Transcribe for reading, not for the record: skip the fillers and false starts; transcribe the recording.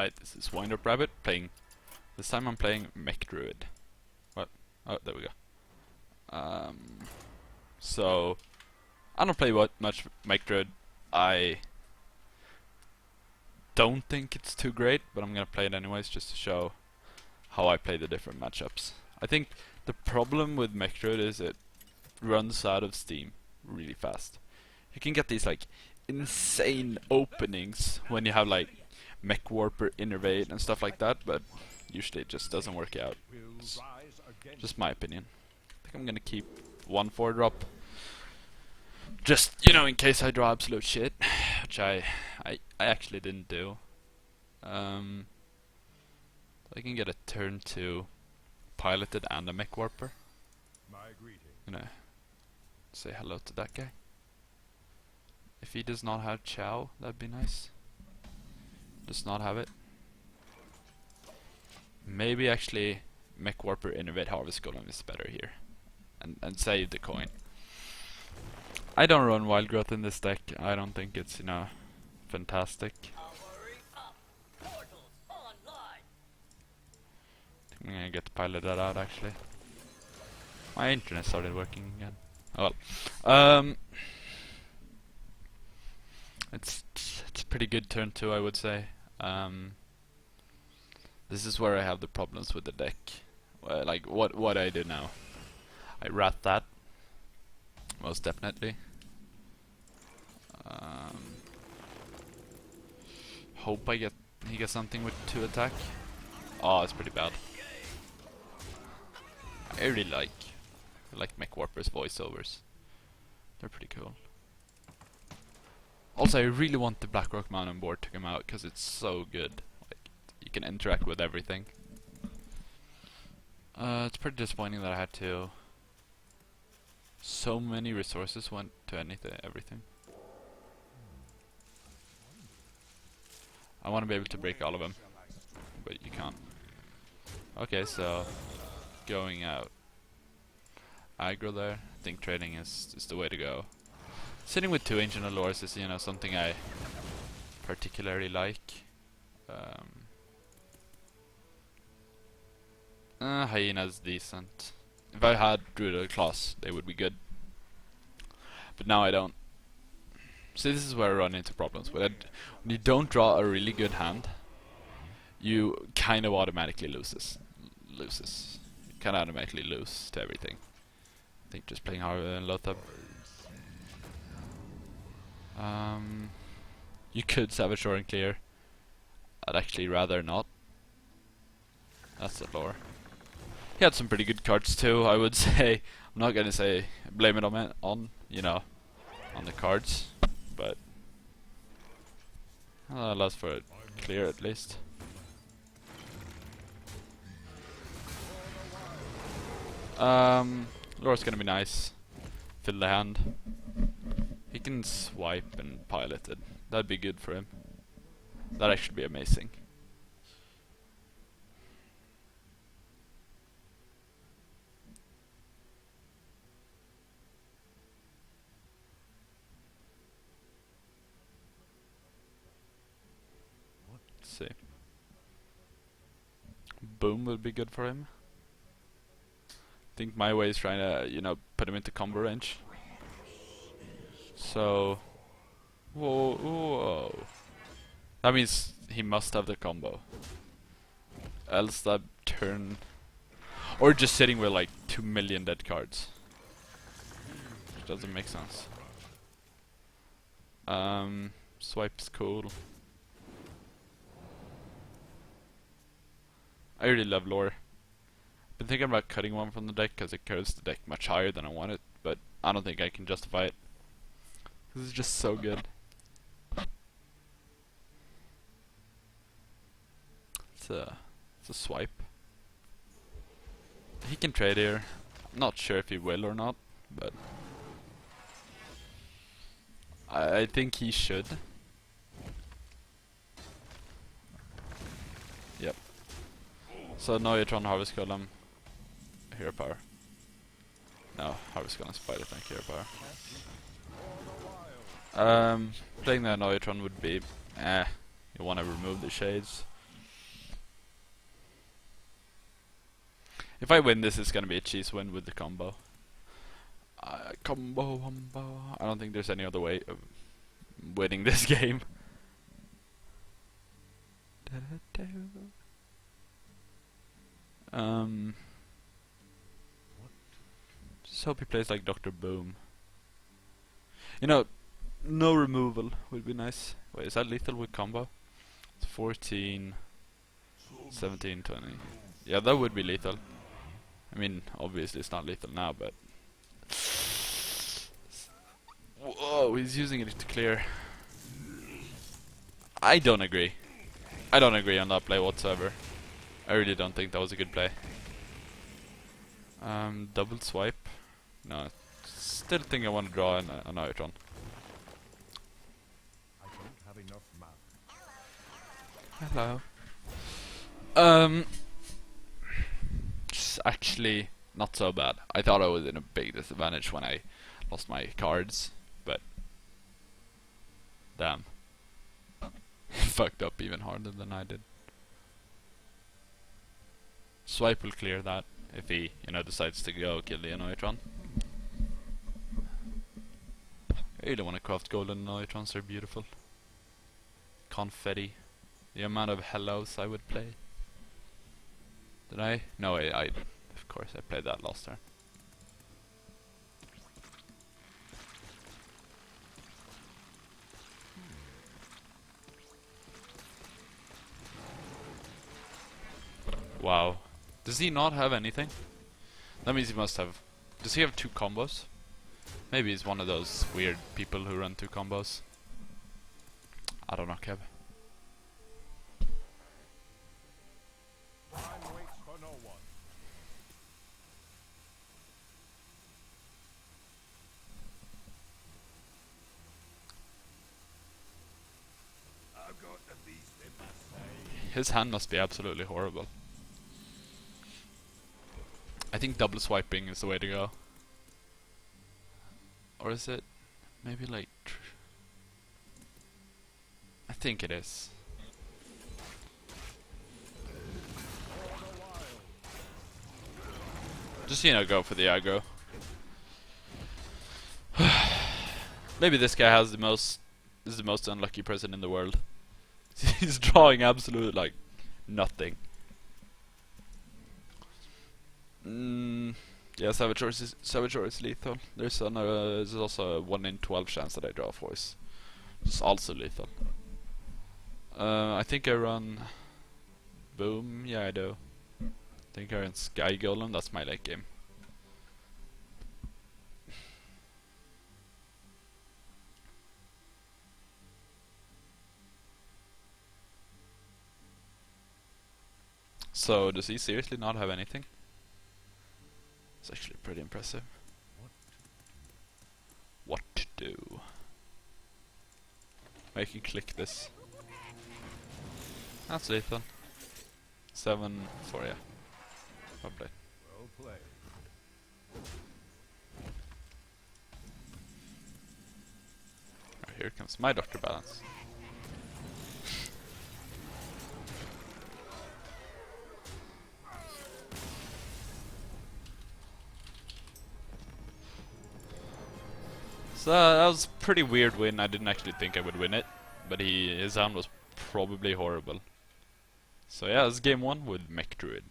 Alright, this is Wind Up Rabbit playing. This time I'm playing Mech Druid. What? Oh, there we go. So I don't play much Mech Druid. I don't think it's too great, but I'm gonna play it anyways just to show how I play the different matchups. I think the problem with Mech Druid is it runs out of steam really fast. You can get these like insane openings when you have like Mech Warper, Innervate and stuff like that, but usually it just doesn't work out. It's just my opinion. I think I'm gonna keep 1/4 drop. Just, you know, in case I draw absolute shit, which I actually didn't do. I can get a turn 2 piloted and a Mech Warper. I'm gonna say hello to that guy. If he does not have Chow, that'd be nice. Does not have it. Maybe actually Mech Warper Innervate Harvest Golem is better here. And save the coin. I don't run Wild Growth in this deck. I don't think it's, you know, fantastic. I'm gonna get to pilot that out actually. My internet started working again. Oh well. It's a pretty good turn 2, I would say. This is where I have the problems with the deck. Like what I do now. I rat that. Most definitely. Hope he gets something with 2 attack. Oh, it's pretty bad. I really like Mech Warper's voiceovers. They're pretty cool. Also, I really want the Blackrock Mountain board to come out because it's so good. Like, you can interact with everything. It's pretty disappointing that I had to. So many resources went to everything. I want to be able to break all of them, but you can't. Okay, so going out. Aggro there. I think trading is the way to go. Sitting with 2 Ancient Allures is, you know, something I particularly like. Hyena's decent. If I had Druid or Class, they would be good. But now I don't. See, this is where I run into problems with it. When you don't draw a really good hand, you kind of automatically loses. You kind of automatically lose to everything. I think just playing harder than Lothar. You could Savage Shore and clear. I'd actually rather not. That's the lore. He had some pretty good cards too, I would say. I'm not gonna say blame it on you know, on the cards, but allows for a clear at least. Lore's gonna be nice. Fill the hand. He can swipe and pilot it. That'd be good for him. That'd actually be amazing. Let's see. Boom would be good for him. I think my way is trying to, you know, put him into combo range. So, whoa. That means he must have the combo. Else that turn, or just sitting with like 2 million dead cards, which doesn't make sense. Swipe's cool. I really love lore. Been thinking about cutting one from the deck because it curves the deck much higher than I want it, but I don't think I can justify it. This is just so good. It's a swipe. He can trade here. I'm not sure if he will or not, but I think he should. Yep. So Neutron, Harvest Golem, Hero Power. No, Harvest Golem, Spider Tank, Hero Power. Playing the Neutron would be, you want to remove the shades. If I win this, it's gonna be a cheese win with the combo. Combo. I don't think there's any other way of winning this game. Just hope he plays like Dr. Boom. You know, no removal would be nice. Wait, is that lethal with combo? It's 14, 17, 20. Yeah, that would be lethal. I mean, obviously it's not lethal now, but... Whoa, he's using it to clear. I don't agree. I don't agree on that play whatsoever. I really don't think that was a good play. Double swipe. No, still think I want to draw an Neutron. I don't have enough mana. Hello. It's actually not so bad. I thought I was in a big disadvantage when I lost my cards, but damn. Fucked up even harder than I did. Swipe will clear that if he, decides to go kill the Neutron. I really want to craft golden Neutrons, they're beautiful. Confetti. The amount of hellos I would play. Did I? No, I of course I played that last turn. Wow. Does he not have anything? That means he must have... Does he have 2 combos? Maybe he's one of those weird people who run 2 combos. I don't know, Kev. Time waits for no one. I've got the beast in my sight. His hand must be absolutely horrible. I think double swiping is the way to go. Or is it? Maybe like... I think it is. Just, go for the aggro. Maybe this guy has is the most unlucky person in the world. He's drawing absolute, like, nothing. Yeah, Savage Ore is lethal. There's also a 1 in 12 chance that I draw voice. It's also lethal. I think I run Boom. Yeah, I do. I think I run Sky Golem. That's my late game. So, does he seriously not have anything? It's actually pretty impressive. What to do? I can click this. That's lethal. 7 for ya. Probably. Well played. Oh, here comes my Dr. Balance. So that was a pretty weird win. I didn't actually think I would win it, but his hand was probably horrible. So yeah, it's game 1 with Mech Druid.